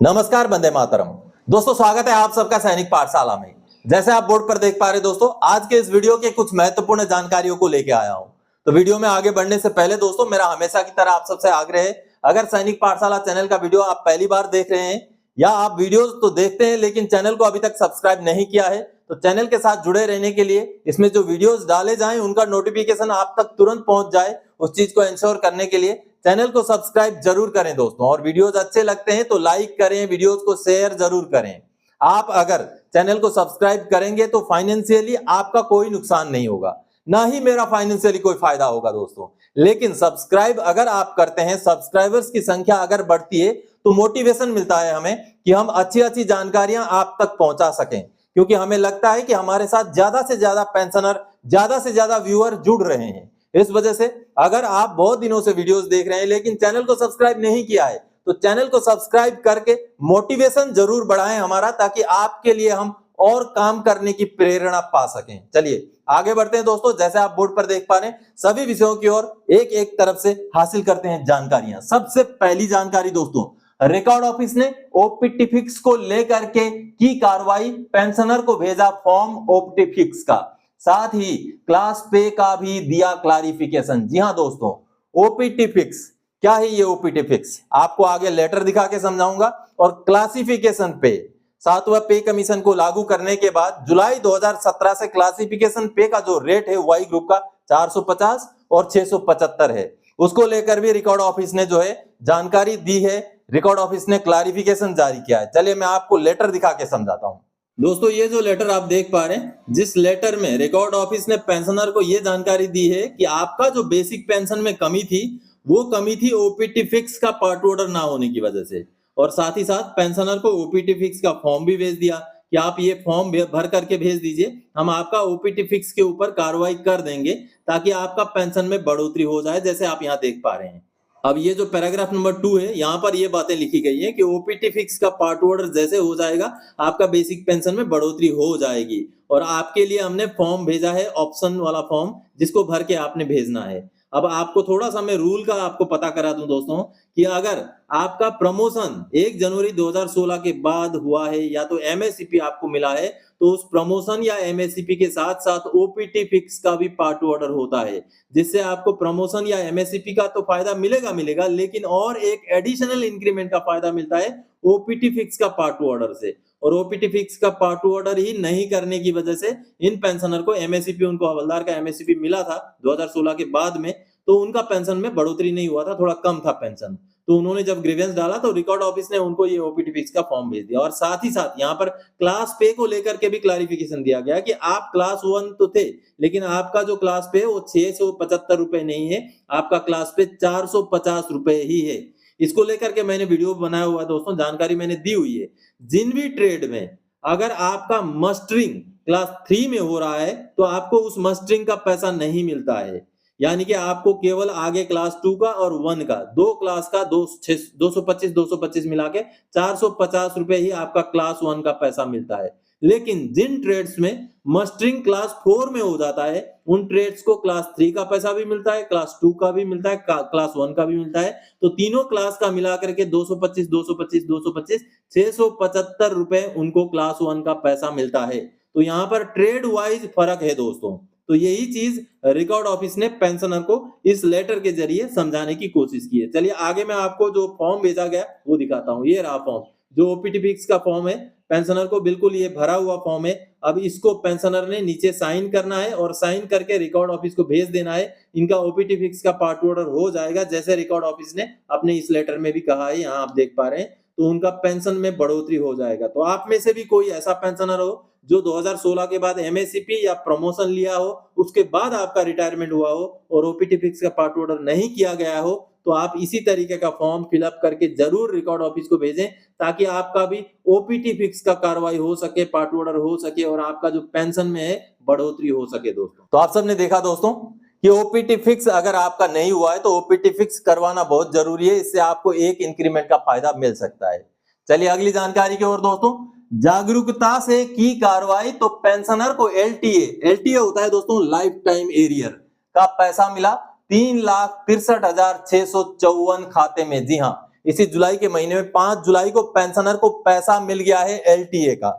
नमस्कार, वंदे मातरम। दोस्तों, स्वागत है आप सबका सैनिक पाठशाला में। जैसे आप बोर्ड पर देख पा रहे दोस्तों, आज के इस वीडियो के कुछ महत्वपूर्ण जानकारियों को लेके आया हूं। तो वीडियो में आगे बढ़ने से पहले दोस्तों, मेरा हमेशा की तरह आप सबसे आग्रह है, अगर सैनिक पाठशाला चैनल का वीडियो आप पहली बार देख रहे हैं या आप वीडियो तो देखते हैं लेकिन चैनल को अभी तक सब्सक्राइब नहीं किया है, तो चैनल के साथ जुड़े रहने के लिए इसमें जो वीडियोस डाले जाएं उनका नोटिफिकेशन आप तक तुरंत पहुंच जाए, उस चीज को इंश्योर करने के लिए चैनल को सब्सक्राइब जरूर करें दोस्तों। और वीडियोस अच्छे लगते हैं तो लाइक करें, वीडियोस को शेयर जरूर करें। आप अगर चैनल को सब्सक्राइब करेंगे तो फाइनेंशियली आपका कोई नुकसान नहीं होगा, ना ही मेरा फाइनेंशियली कोई फायदा होगा दोस्तों। लेकिन सब्सक्राइब अगर आप करते हैं, सब्सक्राइबर्स की संख्या अगर बढ़ती है तो मोटिवेशन मिलता है हमें कि हम अच्छी अच्छी जानकारियां आप तक पहुंचा सकें, क्योंकि हमें लगता है कि हमारे साथ ज्यादा से ज्यादा पेंशनर, ज्यादा से ज्यादा व्यूअर जुड़ रहे हैं। इस वजह से अगर आप बहुत दिनों से वीडियोस देख रहे हैं लेकिन चैनल को सब्सक्राइब नहीं किया है, तो चैनल को सब्सक्राइब करके मोटिवेशन जरूर बढ़ाएं हमारा, ताकि आपके लिए हम और काम करने की प्रेरणा पा सकें। चलिए आगे बढ़ते हैं दोस्तों। जैसे आप बोर्ड पर देख पा रहे हैं, सभी विषयों की ओर एक एक तरफ से हासिल करते हैं जानकारियां। सबसे पहली जानकारी दोस्तों, रिकॉर्ड ऑफिस ने ओपीटी फिक्स को लेकर के की कार्रवाई, पेंशनर को भेजा फॉर्म ओपीटी फिक्स का, साथ ही क्लास पे का भी दिया क्लैरिफिकेशन। जी हां दोस्तों, ओपीटी फिक्स क्या है? ये ओपीटी फिक्स आपको आगे लेटर दिखा के समझाऊंगा। और क्लासिफिकेशन पे, सातवां पे कमीशन को लागू करने के बाद जुलाई 2017 से क्लासिफिकेशन पे का जो रेट है वाई ग्रुप का 450 और 675 है, उसको लेकर भी रिकॉर्ड ऑफिस ने जो है जानकारी दी है। रिकॉर्ड ऑफिस ने क्लैरिफिकेशन जारी किया है। चलिए मैं आपको लेटर दिखा के समझाता हूं दोस्तों। ये जो लेटर आप देख पा रहे हैं, जिस लेटर में रिकॉर्ड ऑफिस ने पेंशनर को ये जानकारी दी है कि आपका जो बेसिक पेंशन में कमी थी, वो कमी थी ओपीटी फिक्स का पार्ट ऑर्डर ना होने की वजह से। और साथ ही साथ पेंशनर को ओपीटी फिक्स का फॉर्म भी भेज दिया कि आप ये फॉर्म भर करके भेज दीजिए, हम आपका ओपीटी फिक्स के ऊपर कार्रवाई कर देंगे ताकि आपका पेंशन में बढ़ोतरी हो जाए, जैसे आप यहाँ देख पा रहे हैं। अब ये जो पैराग्राफ नंबर 2 है, यहाँ पर ये बातें लिखी गई है कि ओपीटी फिक्स का पार्ट ऑर्डर जैसे हो जाएगा, आपका बेसिक पेंशन में बढ़ोतरी हो जाएगी। और आपके लिए हमने फॉर्म भेजा है, ऑप्शन वाला फॉर्म, जिसको भर के आपने भेजना है। अब आपको थोड़ा सा मैं रूल का आपको पता करा दूं दोस्तों, कि अगर आपका प्रमोशन 1 जनवरी 2016 के बाद हुआ है या तो एमएससीपी आपको मिला है, तो उस प्रमोशन या एमएससीपी के साथ साथ ओपीटी फिक्स का भी पार्ट ऑर्डर होता है, जिससे आपको प्रमोशन या एमएससीपी का तो फायदा मिलेगा, लेकिन और एक एडिशनल इंक्रीमेंट का फायदा मिलता है ओपीटी फिक्स का पार्ट ऑर्डर से। और ओपीटी फिक्स का पार्ट ऑर्डर ही नहीं करने की वजह से इन पेंशनर को एमएससीपी, उनको हवलदार का एमएससीपी मिला था 2016 के बाद में, तो उनका पेंशन में बढ़ोतरी नहीं हुआ था, थोड़ा कम था पेंशन। तो उन्होंने जब ग्रीवेंस डाला तो रिकॉर्ड ऑफिस ने उनको ये ओपीटी फिक्स का फॉर्म भेज दिया। और साथ ही साथ यहाँ पर क्लास पे को लेकर के भी क्लैरिफिकेशन दिया गया कि आप क्लास 1 तो थे, लेकिन आपका जो क्लास पे वो 675 रुपए नहीं है, आपका क्लास पे 450 रुपए ही है। इसको लेकर के मैंने वीडियो बनाया हुआ दोस्तों, जानकारी मैंने दी हुई है। जिन भी ट्रेड में अगर आपका मस्टरिंग क्लास 3 में हो रहा है, तो आपको उस मस्टरिंग का पैसा नहीं मिलता है, यानी कि आपको केवल आगे क्लास 2 का और 1 का, 2 क्लास का 225 मिला के 450 रुपए ही आपका क्लास 1 का पैसा मिलता है। लेकिन जिन ट्रेड्स में मस्टरिंग क्लास 4 में हो जाता है, उन ट्रेड्स को क्लास 3 का पैसा भी मिलता है, क्लास 2 का भी मिलता है, क्लास 1 का भी मिलता है। तो तीनों क्लास का मिलाकर के 225 675 रुपए उनको क्लास 1 का पैसा मिलता है। तो यहाँ पर ट्रेड वाइज फर्क है दोस्तों। तो यही चीज रिकॉर्ड ऑफिस ने पेंशनर को इस लेटर के जरिए समझाने की कोशिश की है। चलिए आगे मैं आपको जो फॉर्म भेजा गया वो दिखाता हूँ। ये रहा फॉर्म, जो ओपीटी फिक्स का फॉर्म है, पेंशनर को बिल्कुल ये भरा हुआ फॉर्म है। अब इसको पेंशनर ने नीचे साइन करना है और साइन करके रिकॉर्ड ऑफिस को भेज देना है। इनका ओपीटी फिक्स का पार्ट ऑर्डर हो जाएगा, जैसे रिकॉर्ड ऑफिस ने अपने इस लेटर में भी कहा है, यहाँ आप देख पा रहे हैं। तो उनका पेंशन में बढ़ोतरी हो जाएगा। तो आप में से भी कोई ऐसा पेंशनर हो जो 2016 के बाद एमएससीपी या प्रमोशन लिया हो, उसके बाद आपका रिटायरमेंट हुआ हो और ओपीटी फिक्स का पार्ट ऑर्डर नहीं किया गया हो, तो आप इसी तरीके का फॉर्म फिलअप करके जरूर रिकॉर्ड ऑफिस को भेजें, ताकि आपका भी ओपीटी फिक्स का कार्रवाई हो सके, पार्ट ऑर्डर हो सके और आपका जो पेंशन में है बढ़ोतरी हो सके दोस्तों। तो आप सबने देखा दोस्तों कि ओपीटी फिक्स अगर आपका नहीं हुआ है तो ओपीटी फिक्स करवाना बहुत जरूरी है, इससे आपको एक इंक्रीमेंट का फायदा मिल सकता है। चलिए अगली जानकारी की ओर दोस्तों, जागरूकता से की कार्रवाई, तो पेंशनर को एलटीए होता है दोस्तों, लाइफ टाइम एरियर का पैसा मिला 3,63,654 खाते में। जी हाँ, इसी जुलाई के महीने में 5 जुलाई को पेंशनर को पैसा मिल गया है एलटीए का।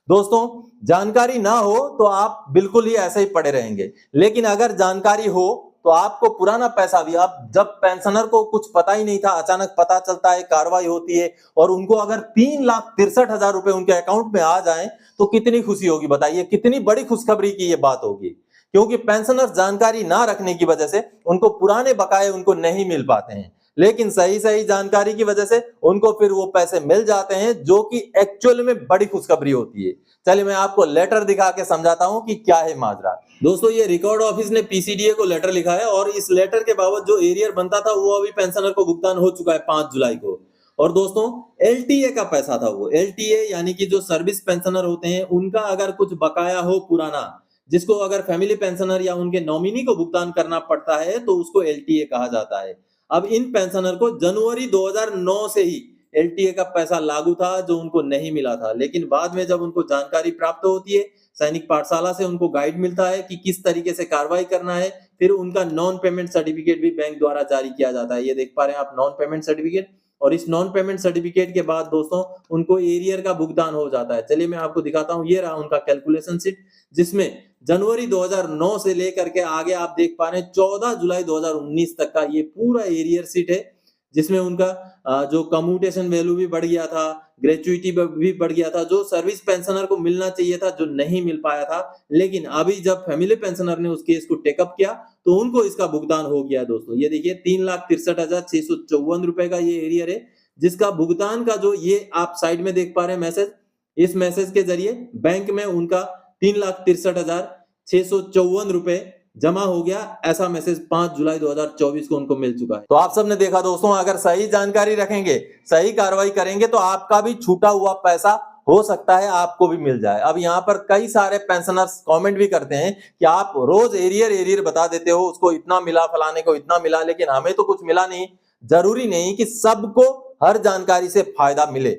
दोस्तों जानकारी ना हो तो आप बिल्कुल ही ऐसे ही पड़े रहेंगे, लेकिन अगर जानकारी हो तो आपको पुराना पैसा भी, अब जब पेंशनर को कुछ पता ही नहीं था, अचानक पता चलता है, कार्रवाई होती है और उनको अगर 3,63,000 रुपए उनके अकाउंट में आ जाएं तो कितनी खुशी होगी बताइए, कितनी बड़ी खुशखबरी की ये बात होगी। क्योंकि पेंशनर जानकारी ना रखने की वजह से उनको पुराने बकाये उनको नहीं मिल पाते हैं, लेकिन सही जानकारी की वजह से उनको फिर वो पैसे मिल जाते हैं, जो कि एक्चुअल में बड़ी खुशखबरी होती है। चलिए मैं आपको लेटर दिखा के समझाता हूं कि क्या है माजरा। दोस्तों ये रिकॉर्ड ऑफिस ने पीसीडीए को लेटर लिखा है और इस लेटर के बाबत जो एरियर बनता था वो अभी पेंशनर को भुगतान हो चुका है 5 जुलाई को। और दोस्तों एलटीए का पैसा था, वो एलटीए यानी कि जो सर्विस पेंशनर होते हैं उनका अगर कुछ बकाया हो पुराना, जिसको अगर फैमिली पेंशनर या उनके नॉमिनी को भुगतान करना पड़ता है तो उसको एलटीए कहा जाता है। अब इन पेंशनर को जनवरी 2009 से ही एलटीए का पैसा लागू था जो उनको नहीं मिला था, लेकिन बाद में जब उनको जानकारी प्राप्त होती है, सैनिक पाठशाला से उनको गाइड मिलता है कि किस तरीके से कार्रवाई करना है, फिर उनका नॉन पेमेंट सर्टिफिकेट भी बैंक द्वारा जारी किया जाता है। ये देख पा रहे हैं आप नॉन पेमेंट सर्टिफिकेट, और इस नॉन पेमेंट सर्टिफिकेट के बाद दोस्तों उनको एरियर का भुगतान हो जाता है। चलिए मैं आपको दिखाता हूं, ये रहा उनका कैलकुलेशन शीट, जिसमें जनवरी 2009 से लेकर के आगे आप देख पा रहे हैं 14 जुलाई 2019 तक का ये पूरा एरियर शीट है, जिसमें उनका जो कम्यूटेशन वैल्यू भी बढ़ गया था, ग्रेचुइटी भी बढ़ गया था, जो सर्विस पेंशनर को मिलना चाहिए था जो नहीं मिल पाया था, लेकिन अभी जब फैमिली पेंशनर ने उस केस को टेकअप किया तो उनको इसका भुगतान हो गया। दोस्तों ये देखिए 3,63,654 रुपए का ये एरियर है, जिसका भुगतान का जो ये आप साइड में देख पा रहे हैं मैसेज, इस मैसेज के जरिए बैंक में उनका 3,63,654 रुपए जमा हो गया, ऐसा मैसेज 5 जुलाई 2024 को उनको मिल चुका है। तो आप सबने देखा दोस्तों, अगर सही जानकारी रखेंगे, सही कार्रवाई करेंगे तो आपका भी छूटा हुआ पैसा हो सकता है आपको भी मिल जाए। अब यहाँ पर कई सारे पेंशनर्स कमेंट भी करते हैं कि आप रोज एरियर बता देते हो, उसको इतना मिला, फलाने को इतना मिला, लेकिन हमें तो कुछ मिला नहीं। जरूरी नहीं कि सबको हर जानकारी से फायदा मिले,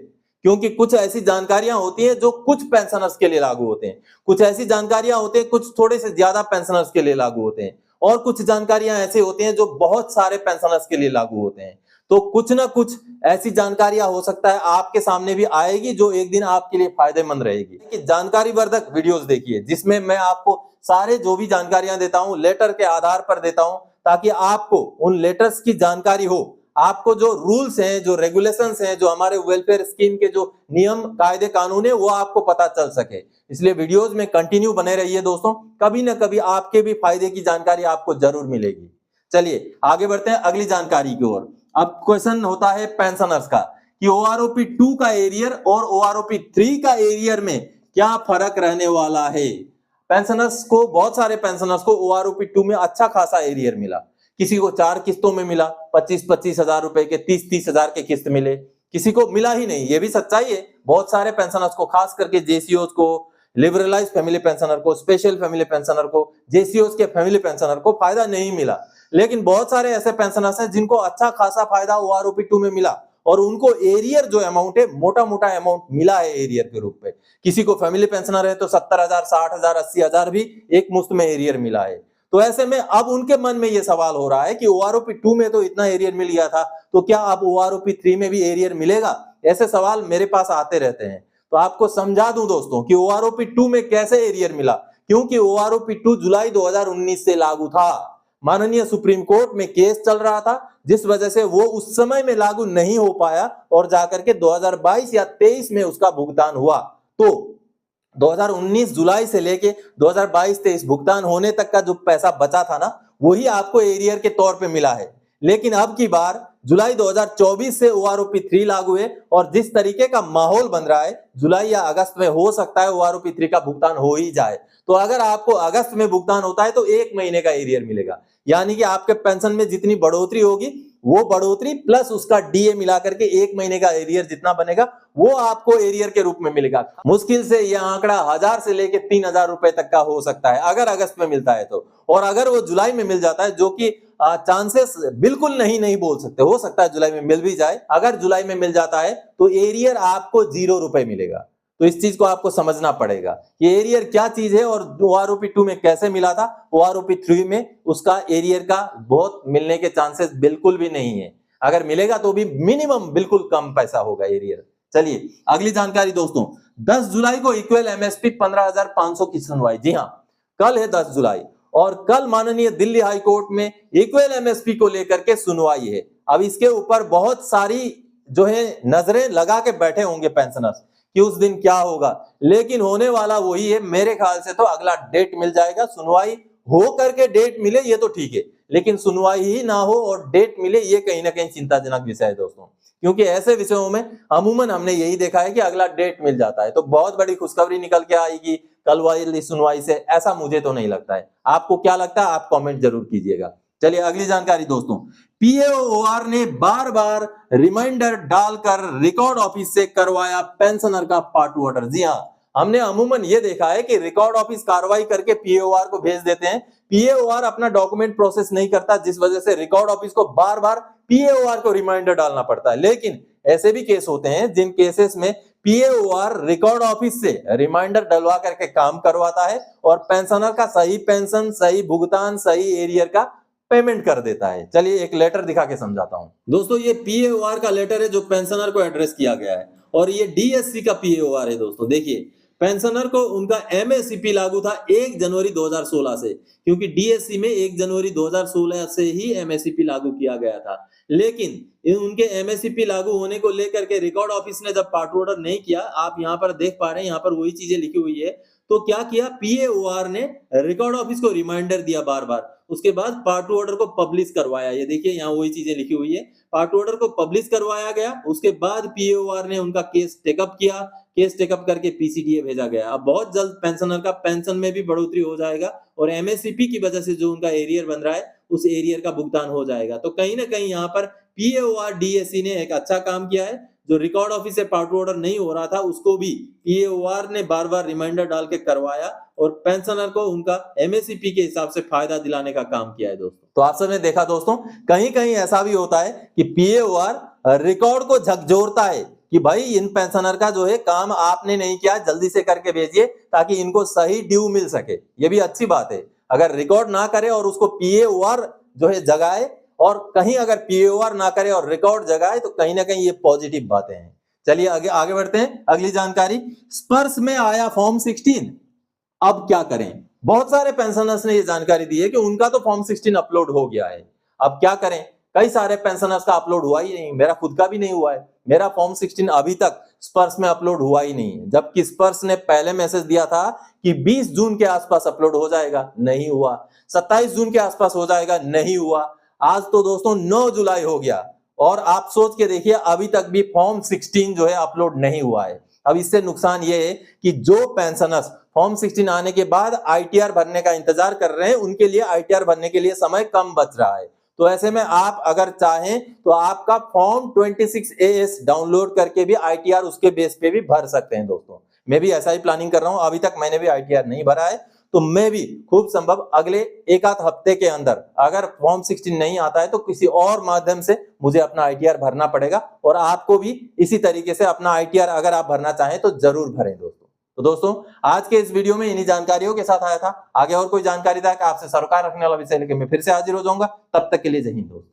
क्योंकि कुछ ऐसी जानकारियां होती हैं जो कुछ पेंशनर्स के लिए लागू होते हैं, कुछ ऐसी जानकारियां होती हैं कुछ थोड़े से ज्यादा पेंशनर्स के लिए लागू होते हैं, और कुछ जानकारियां ऐसी होती हैं जो बहुत सारे पेंशनर्स के लिए लागू होते हैं। तो कुछ ना कुछ ऐसी जानकारियां हो सकता है आपके सामने भी आएगी जो एक दिन आपके लिए फायदेमंद रहेगी। कि जानकारी वर्धक वीडियोस देखिए, जिसमें मैं आपको सारे जो भी जानकारियां देता हूं लेटर के आधार पर देता हूं, ताकि आपको उन लेटर्स की जानकारी हो, आपको जो रूल्स हैं, जो रेगुलेशंस हैं, जो हमारे वेलफेयर स्कीम के जो नियम कायदे कानून है वो आपको पता चल सके। इसलिए वीडियोस में कंटिन्यू बने रहिए दोस्तों, कभी ना कभी आपके भी फायदे की जानकारी आपको जरूर मिलेगी। चलिए आगे बढ़ते हैं अगली जानकारी की ओर। अब क्वेश्चन होता है पेंशनर्स का कि OROP 2 का एरियर और OROP 3 का एरियर में क्या फर्क रहने वाला है। पेंशनर्स को, बहुत सारे पेंशनर्स को OROP 2 में अच्छा खासा एरियर मिला, किसी को 4 किस्तों में मिला, 25-25 हजार रुपए के, 30-30 हजार के किस्त मिले, किसी को मिला ही नहीं। ये भी सच्चाई है, बहुत सारे पेंशनर्स को, खास करके जेसीओस को, लिबरलाइज फैमिली पेंशनर को, स्पेशल फैमिली पेंशनर को, जेसीओस के फैमिली पेंशनर को फायदा नहीं मिला। लेकिन बहुत सारे ऐसे पेंशनर्स हैं जिनको अच्छा खासा फायदा OROP 2 में मिला और उनको एरियर जो अमाउंट है, मोटा मोटा अमाउंट मिला है एरियर के रूप में। किसी को फैमिली पेंशनर है तो 70,000, 60,000, 80,000 भी एक मुश्त में एरियर मिला है। तो ऐसे में अब उनके मन में यह सवाल हो रहा है कि OROP 2 में तो इतना एरियर मिल गया था, तो क्या अब OROP 3 में भी एरियर मिलेगा? ऐसे सवाल मेरे पास आते रहते हैं। तो आपको समझा दूं दोस्तों कि OROP 2 में कैसे एरियर मिला, क्योंकि OROP 2 जुलाई 2019 से लागू था। माननीय सुप्रीम कोर्ट में केस चल रहा था, जिस वजह से वो उस समय में लागू नहीं हो पाया और जाकर के 2022 या 23 में उसका भुगतान हुआ। तो 2019 जुलाई से लेके 2022-23 भुगतान होने तक का जो पैसा बचा था ना, वही आपको एरियर के तौर पे मिला है। लेकिन अब की बार जुलाई 2024 से OROP 3 लागू है और जिस तरीके का माहौल बन रहा है, जुलाई या अगस्त में हो सकता है OROP 3 का भुगतान हो ही जाए। तो अगर आपको अगस्त में भुगतान होता है तो 1 महीने का एरियर मिलेगा, यानी कि आपके पेंशन में जितनी बढ़ोतरी होगी वो बढ़ोतरी प्लस उसका डीए मिला करके 1 महीने का एरियर जितना बनेगा वो आपको एरियर के रूप में मिलेगा। मुश्किल से यह आंकड़ा 1000 से लेके 3000 रुपए तक का हो सकता है अगर अगस्त में मिलता है तो, और अगर वो जुलाई में मिल जाता है, जो कि चांसेस बिल्कुल नहीं बोल सकते, हो सकता है जुलाई में मिल भी जाए। अगर जुलाई में मिल जाता है तो एरियर आपको 0 रुपए मिलेगा। तो इस चीज को आपको समझना पड़ेगा कि एरियर क्या चीज है और OROP 2 में कैसे मिला था। OROP 3 में उसका एरियर का बहुत मिलने के चांसेस बिल्कुल भी नहीं है। अगर मिलेगा तो भी मिनिमम बिल्कुल कम पैसा होगा एरियर। चलिए अगली जानकारी दोस्तों, 10 जुलाई को इक्वल एमएसपी 15,500 की सुनवाई। जी हाँ, कल है 10 जुलाई और कल माननीय दिल्ली हाई कोर्ट में इक्वल एमएसपी को लेकर के सुनवाई है। अब इसके ऊपर बहुत सारी जो है नजरें लगा के बैठे होंगे पेंशनर्स कि उस दिन क्या होगा, लेकिन होने वाला वही है। मेरे ख्याल से तो अगला डेट मिल जाएगा, सुनवाई हो करके डेट मिले ये तो ठीक है, लेकिन सुनवाई ही ना हो और डेट मिले ये कहीं ना कहीं चिंताजनक विषय है दोस्तों, क्योंकि ऐसे विषयों में अमूमन हमने यही देखा है कि अगला डेट मिल जाता है। तो बहुत बड़ी खुशखबरी निकल के आएगी कल वाली सुनवाई से, ऐसा मुझे तो नहीं लगता है। आपको क्या लगता है आप कमेंट जरूर कीजिएगा। चलिए अगली जानकारी दोस्तों, पीएओआर ने बार बार रिमाइंडर डालकर रिकॉर्ड ऑफिस से करवाया पेंशनर का पार्ट ऑर्डर। जी हाँ, हमने अमूमन ये देखा है कि रिकॉर्ड ऑफिस कार्रवाई करके पीएओआर को भेज देते हैं, पीएओआर अपना डॉक्यूमेंट प्रोसेस नहीं करता, जिस वजह से रिकॉर्ड ऑफिस को बार बार पीएओआर को रिमाइंडर डालना पड़ता है। लेकिन ऐसे भी केस होते हैं जिन केसेस में पीएओआर रिकॉर्ड ऑफिस से रिमाइंडर डलवा करके काम करवाता है और पेंशनर का सही पेंशन, सही भुगतान, सही एरियर का पेमेंट कर देता है। चलिए एक लेटर दिखा के समझाता हूं दोस्तों। ये पीएओआर का लेटर है जो पेंशनर को एड्रेस किया गया है और ये डीएससी का पीएओआर है दोस्तों। देखिए पेंशनर को उनका एमएससीपी लागू था 1 जनवरी 2016 से, क्योंकि डीएससी में 1 जनवरी 2016 से ही एमएससीपी लागू किया गया था। लेकिन उनके एमएससीपी लागू होने को लेकर के रिकॉर्ड ऑफिस ने जब पार्ट ऑर्डर नहीं किया, आप यहां पर देख पा रहे हैं, यहां पर वही चीजें लिखी हुई है। तो क्या किया, पीएओआर ने रिकॉर्ड ऑफिस को रिमाइंडर दिया बार बार, उसके बाद पार्ट ऑर्डर को पब्लिश करवाया। ये देखिए यहाँ वही चीजें लिखी हुई है, पार्ट ऑर्डर को पब्लिश करवाया गया, उसके बाद पीएओआर ने उनका केस टेकअप किया, केस टेकअप करके पीसीडीए भेजा गया। अब बहुत जल्द पेंशनर का पेंशन में भी बढ़ोतरी हो जाएगा और एमएससीपी की वजह से जो उनका एरियर बन रहा है उस एरियर का भुगतान हो जाएगा। तो कहीं ना कहीं यहाँ पर पीएओआर डीएससी ने एक अच्छा काम किया है। जो रिकॉर्ड ऑफिस से पार्ट ऑर्डर नहीं हो रहा था उसको भी पीएओआर ने बार बार रिमाइंडर डाल के करवाया और पेंशनर को उनका एमएससीपी के हिसाब से फायदा दिलाने का काम किया है दोस्तों। तो आप सबने देखा दोस्तों, कहीं कहीं ऐसा भी होता है कि पीएओआर रिकॉर्ड को झकझोरता है कि भाई इन पेंशनर का जो है काम आपने नहीं किया, जल्दी से करके भेजिए ताकि इनको सही ड्यू मिल सके। ये भी अच्छी बात है। अगर रिकॉर्ड ना करे और उसको पीएओआर जो है जगाए, और कहीं अगर पीएओआर ना करे और रिकॉर्ड जगाए, तो कहीं ना कहीं ये पॉजिटिव बातें हैं। चलिए आगे बढ़ते हैं। अगली जानकारी, स्पर्श में आया फॉर्म 16, अब क्या करें। बहुत सारे पेंशनर्स ने ये जानकारी दी है कि उनका तो फॉर्म 16 अपलोड हो गया है, अब क्या करें। कई सारे पेंशनर्स का अपलोड हुआ ही नहीं, मेरा खुद का भी नहीं हुआ है। मेरा फॉर्म 16 अभी तक स्पर्श में अपलोड हुआ ही नहीं है, जबकि स्पर्श ने पहले मैसेज दिया था कि 20 जून के आसपास अपलोड हो जाएगा, नहीं हुआ। 27 जून के आसपास हो जाएगा, नहीं हुआ। आज तो दोस्तों 9 जुलाई हो गया और आप सोच के देखिए अभी तक भी फॉर्म 16 जो है अपलोड नहीं हुआ है। अब इससे नुकसान ये है कि जो पेंशनर्स फॉर्म 16 आने के बाद आईटीआर भरने का इंतजार कर रहे हैं, उनके लिए आईटीआर भरने के लिए समय कम बच रहा है। तो ऐसे में आप अगर चाहें तो आपका फॉर्म 26AS डाउनलोड करके भी आईटीआर उसके बेस पे भी भर सकते हैं दोस्तों। मैं भी ऐसा ही प्लानिंग कर रहा हूं, अभी तक मैंने भी आईटीआर नहीं भरा है, तो मैं भी खूब संभव अगले एक आध हफ्ते के अंदर अगर फॉर्म 16 नहीं आता है तो किसी और माध्यम से मुझे अपना आईटीआर भरना पड़ेगा, और आपको भी इसी तरीके से अपना आईटीआर अगर आप भरना चाहें तो जरूर भरें दोस्तों। तो दोस्तों आज के इस वीडियो में इन्हीं जानकारियों के साथ आया था। आगे और कोई जानकारी था कि आपसे सरोकार रखने वाला विषय लेकर मैं फिर से हाजिर हो जाऊंगा। तब तक के लिए जय हिंद दोस्तों।